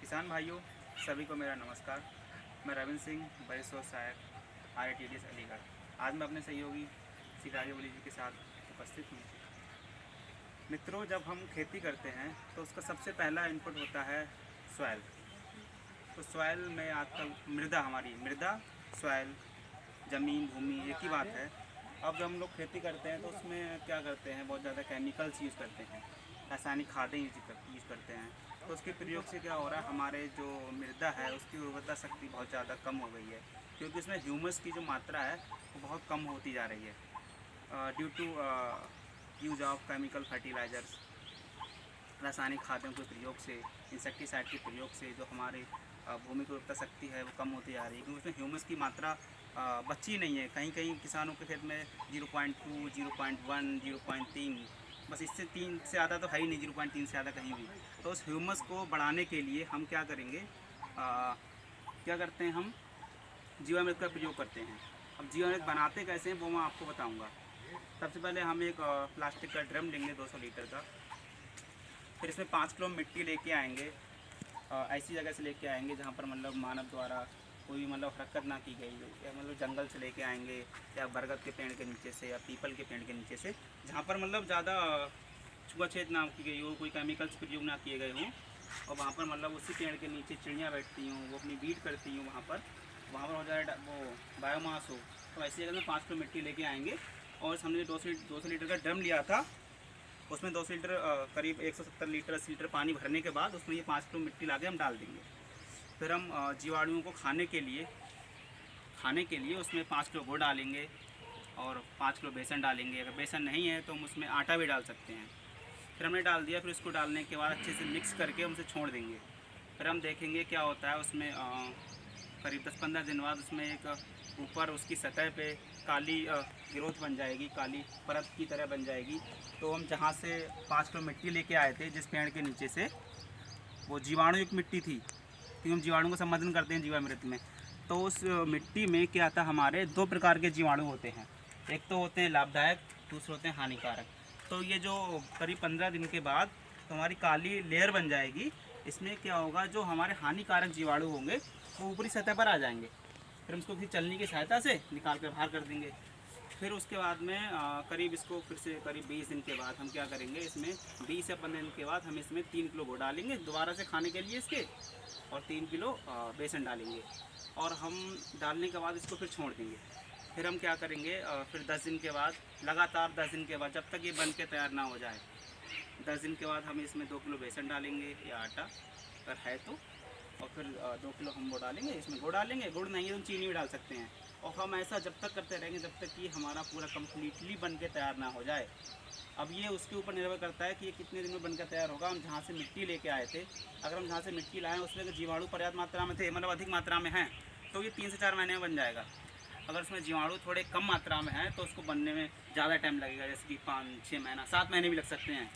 किसान भाइयों सभी को मेरा नमस्कार। मैं रविंद्र सिंह वरिष्ठ सहायक RITDS अलीगढ़। आज मैं अपने सहयोगी शिकारी ओली जी के साथ उपस्थित हूँ। मित्रों, जब हम खेती करते हैं तो उसका सबसे पहला इनपुट होता है सॉइल। तो सॉइल में आजकल मृदा सॉइल ज़मीन भूमि एक ही बात है। अब जब हम लोग खेती करते हैं तो उसमें क्या करते हैं, बहुत ज़्यादा केमिकल्स यूज़ करते हैं, रासायनिक खादें यूज़ करते हैं। तो उसके प्रयोग से क्या हो रहा है, हमारे जो मृदा है उसकी उर्वरता शक्ति बहुत ज़्यादा कम हो गई है, क्योंकि उसमें ह्यूमस की जो मात्रा है वो बहुत कम होती जा रही है due to use of chemical fertilizers. रासायनिक खादों के प्रयोग से, इंसेक्टिसाइड के प्रयोग से जो हमारे भूमि की उर्वरता शक्ति है वो कम होती जा रही है, क्योंकि उसमें ह्यूमस की मात्रा बची नहीं है। कहीं कहीं किसानों के खेत में 0.2, 0.1, 0.3, बस इससे 3 से ज़्यादा तो है ही नहीं, 0.3 से ज़्यादा कहीं भी। तो उस ह्यूमस को बढ़ाने के लिए हम क्या करेंगे, क्या करते हैं, हम जीवामृत का प्रयोग करते हैं। अब जीवामृत बनाते कैसे हैं वो मैं आपको बताऊँगा। सबसे पहले हम एक प्लास्टिक का ड्रम लेंगे 200 लीटर का। फिर इसमें 5 किलो मिट्टी लेके आएंगे। ऐसी जगह से लेके आएंगे जहाँ पर मतलब मानव द्वारा कोई मतलब हरकत ना की गई हो, या मतलब जंगल से लेके आएंगे, या बरगद के पेड़ के नीचे से, या पीपल के पेड़ के नीचे से, जहाँ पर मतलब ज़्यादा छुआछेद ना की गई हो, कोई केमिकल्स प्रयोग ना किए गए हों। और वहाँ पर मतलब उसी पेड़ के नीचे चिड़ियाँ बैठती हों, वो अपनी बीट करती हों, वहाँ पर हो जाए वो बायोमास हो। तो ऐसी जगह में 5 किलो मिट्टी लेके आएंगे। और हमने 200 लीटर का ड्रम लिया था, उसमें 200 लीटर करीब 170 लीटर 80 लीटर पानी भरने के बाद उसमें ये 5 किलो मिट्टी ला के हम डाल देंगे। फिर हम जीवाणुओं को खाने के लिए उसमें 5 किलो गुड़ डालेंगे और 5 किलो बेसन डालेंगे। अगर बेसन नहीं है तो हम उसमें आटा भी डाल सकते हैं। फिर हमने डाल दिया। फिर उसको डालने के बाद अच्छे से मिक्स करके हम उसे छोड़ देंगे। फिर हम देखेंगे क्या होता है उसमें। करीब 10-15 दिन बाद उसमें एक ऊपर उसकी सतह पे काली ग्रोथ बन जाएगी, काली परत की तरह बन जाएगी। तो हम जहाँ से 5 किलो मिट्टी लेके आए थे जिस पेड़ के नीचे से, वो जीवाणुयुक्त मिट्टी थी, क्योंकि हम जीवाणु का संवर्धन करते हैं जीवामृत में। तो उस मिट्टी में क्या था, हमारे 2 प्रकार के जीवाणु होते हैं। एक तो होते हैं लाभदायक, दूसरे होते हैं हानिकारक। तो ये जो करीब 15 दिन के बाद तो हमारी काली लेयर बन जाएगी। इसमें क्या होगा, जो हमारे हानिकारक जीवाणु होंगे वो ऊपरी सतह पर आ जाएंगे। फिर हम इसको किसी चलनी की सहायता से निकाल कर बाहर कर देंगे। फिर उसके बाद में करीब इसको फिर से करीब 20 दिन के बाद हम क्या करेंगे, इसमें 20 या 15 दिन के बाद हम इसमें 3 किलो गुड़ डालेंगे दोबारा से खाने के लिए इसके, और 3 किलो बेसन डालेंगे। और हम डालने के बाद इसको फिर छोड़ देंगे। फिर हम क्या करेंगे, फिर 10 दिन के बाद, लगातार 10 दिन के बाद, जब तक ये बन के तैयार ना हो जाए, 10 दिन के बाद हम इसमें 2 किलो बेसन डालेंगे या आटा अगर है तो। और फिर 2 किलो हम वो डालेंगे, इसमें गुड़ डालेंगे। गुड़ नहीं है तो चीनी भी डाल सकते हैं। और हम ऐसा जब तक करते रहेंगे जब तक कि हमारा पूरा कम्प्लीटली बन के तैयार ना हो जाए। अब ये उसके ऊपर निर्भर करता है कि ये कितने दिन में बनकर तैयार होगा। हम जहाँ से मिट्टी लेके आए थे, अगर हम जहाँ से मिट्टी लाएँ उसमें अगर जीवाणु पर्याप्त मात्रा में थे, मतलब अधिक मात्रा में हैं, तो ये 3 से 4 महीने में बन जाएगा। अगर उसमें जीवाणु थोड़े कम मात्रा में हैं तो उसको बनने में ज़्यादा टाइम लगेगा, जैसे कि 5-6 महीना, 7 महीने भी लग सकते हैं।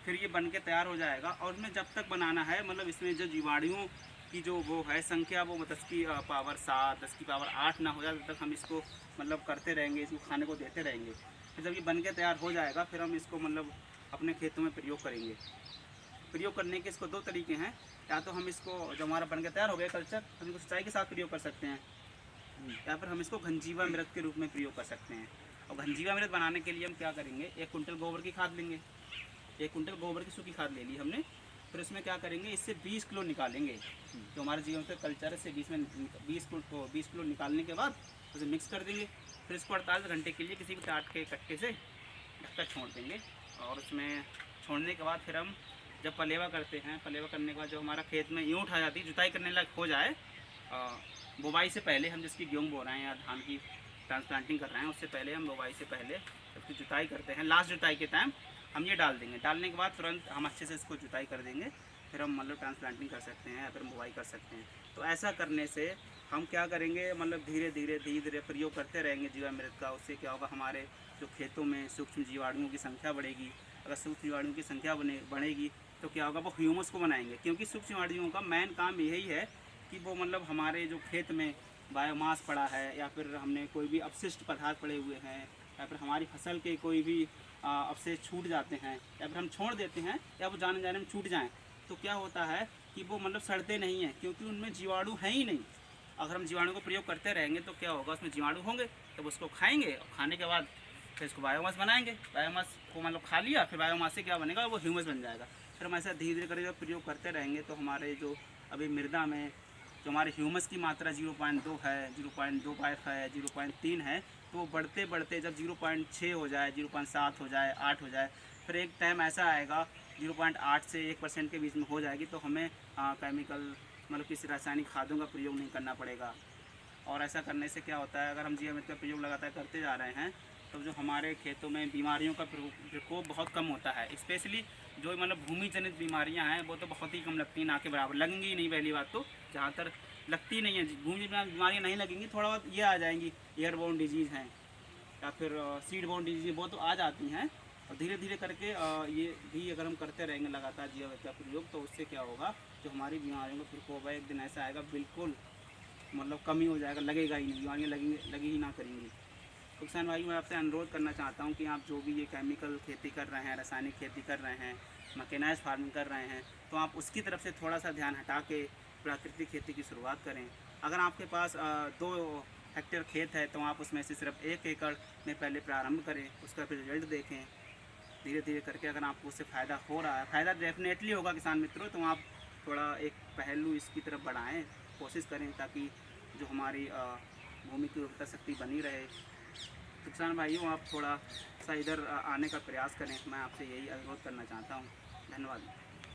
फिर ये बन के तैयार हो जाएगा। और इसमें जब तक बनाना है, मतलब इसमें जो जीवाणुओं की जो वो है संख्या, वो 10 की पावर 7, 10 की पावर 8 ना हो जाए तब तक हम इसको मतलब करते रहेंगे, इसको खाने को देते रहेंगे। फिर जब ये बन के तैयार हो जाएगा फिर हम इसको मतलब अपने खेतों में प्रयोग करेंगे। प्रयोग करने के इसको 2 तरीके हैं। या तो हम इसको, जब हमारा बन के तैयार हो गया कल्चर, हम इसको सिंचाई के साथ प्रयोग कर सकते हैं, या फिर हम इसको घनजीवामृत के रूप में प्रयोग कर सकते हैं। और घनजीवामृत बनाने के लिए हम क्या करेंगे, 1 कुंटल गोबर की खाद लेंगे। 1 कुंटल गोबर की सूखी खाद ले ली हमने। फिर उसमें क्या करेंगे, इससे 20 किलो निकालेंगे। जो हमारे जीवन का कल्चर है, इससे 20 किलो निकालने के बाद उसे मिक्स कर देंगे। फिर इसको 48 घंटे के लिए किसी भी टाट के कट्टे से ढककर छोड़ देंगे। और उसमें छोड़ने के बाद फिर हम जब पलेवा करते हैं, पलेवा करने के बाद जो हमारा खेत में यूँ उठा जाती है, जुताई करने लायक हो जाए, बुवाई से पहले, हम जिसकी गेहूँ बो रहे हैं या धान की ट्रांसप्लांटिंग कर रहे हैं, उससे पहले हम बुवाई से पहले उसकी जुताई करते हैं। लास्ट जुताई के टाइम हम ये डाल देंगे। डालने के बाद तुरंत हम अच्छे से इसको जुताई कर देंगे। फिर हम मतलब ट्रांसप्लांटिंग कर सकते हैं या फिर हम बुवाई कर सकते हैं। तो ऐसा करने से हम क्या करेंगे, मतलब धीरे धीरे प्रयोग करते रहेंगे जीवामृत का। उससे क्या होगा, हमारे जो खेतों में सूक्ष्म जीवाणुओं की संख्या बढ़ेगी। अगर सूक्ष्म जीवाणुओं की संख्या बढ़ेगी तो क्या होगा, वो ह्यूमस को बनाएंगे। क्योंकि सूक्ष्म जीवाणुओं का मेन काम यही है कि वो मतलब हमारे जो खेत में बायोमास पड़ा है, या फिर हमने कोई भी अपशिष्ट पदार्थ पड़े हुए हैं, या फिर हमारी फसल के कोई भी अवशेष छूट जाते हैं, या फिर हम छोड़ देते हैं, या वो जाने जाने में छूट जाएं, तो क्या होता है कि वो मतलब सड़ते नहीं हैं, क्योंकि उनमें जीवाणु है ही नहीं। अगर हम जीवाणु को प्रयोग करते रहेंगे तो क्या होगा, उसमें जीवाणु होंगे, तब उसको खाएंगे और खाने के बाद फिर इसको बायोमास बनाएंगे। बायोमास को मतलब खा लिया, फिर बायोमास से क्या बनेगा, वो ह्यूमस बन जाएगा। फिर हम ऐसा धीरे धीरे करके जब प्रयोग करते रहेंगे तो हमारे जो अभी मृदा में जो हमारे ह्यूमस की मात्रा 0.2 है, 0.25 है, 0.3 है, तो वो बढ़ते बढ़ते जब 0.6 हो जाए, 0.7 हो जाए, 8 हो जाए, फिर एक टाइम ऐसा आएगा 0.8 से 1% के बीच में हो जाएगी, तो हमें केमिकल मतलब किसी रासायनिक खादों का प्रयोग नहीं करना पड़ेगा। और ऐसा करने से क्या होता है, अगर हम जीवामृत का प्रयोग लगातार करते जा रहे हैं तो जो हमारे खेतों में बीमारियों का प्रकोप बहुत कम होता है। स्पेशली जो मतलब भूमि जनित बीमारियां हैं वो तो बहुत ही कम लगती हैं, ना के बराबर लगेंगी ही नहीं। पहली बात तो जहाँ तक लगती नहीं है, भूमि में बीमारियाँ नहीं लगेंगी, थोड़ा बहुत ये आ जाएंगी, एयरबोर्न डिजीज़ हैं या फिर सीड बोर्न डिजीज, वो तो आ जाती हैं। और धीरे धीरे करके ये भी अगर हम करते रहेंगे लगातार जीवामृत का प्रयोग, तो उससे क्या होगा, जो हमारी बीमारियों का प्रकोप है एक दिन ऐसा आएगा बिल्कुल मतलब कम ही हो जाएगा, लगेगा ही नहीं, बीमारियाँ लगी ही ना करेंगी। तो किसान भाई, मैं आपसे अनुरोध करना चाहता हूँ कि आप जो भी ये केमिकल खेती कर रहे हैं, रासायनिक खेती कर रहे हैं, मैकेनाइज्ड फार्मिंग कर रहे हैं, तो आप उसकी तरफ से थोड़ा सा ध्यान हटा के प्राकृतिक खेती की शुरुआत करें। अगर आपके पास 2 हेक्टेयर खेत है तो आप उसमें से सिर्फ 1 एकड़ में पहले प्रारंभ करें, उसका फिर रिजल्ट देखें। धीरे धीरे करके अगर आपको उससे फ़ायदा हो रहा है, फ़ायदा डेफिनेटली होगा किसान मित्रों, तो आप थोड़ा एक पहलू इसकी तरफ बढ़ाएं, कोशिश करें ताकि जो हमारी भूमि की उर्वरता शक्ति बनी रहे। तो किसान भाइयों, आप थोड़ा सा इधर आने का प्रयास करें, मैं आपसे यही अनुरोध करना चाहता हूँ। धन्यवाद।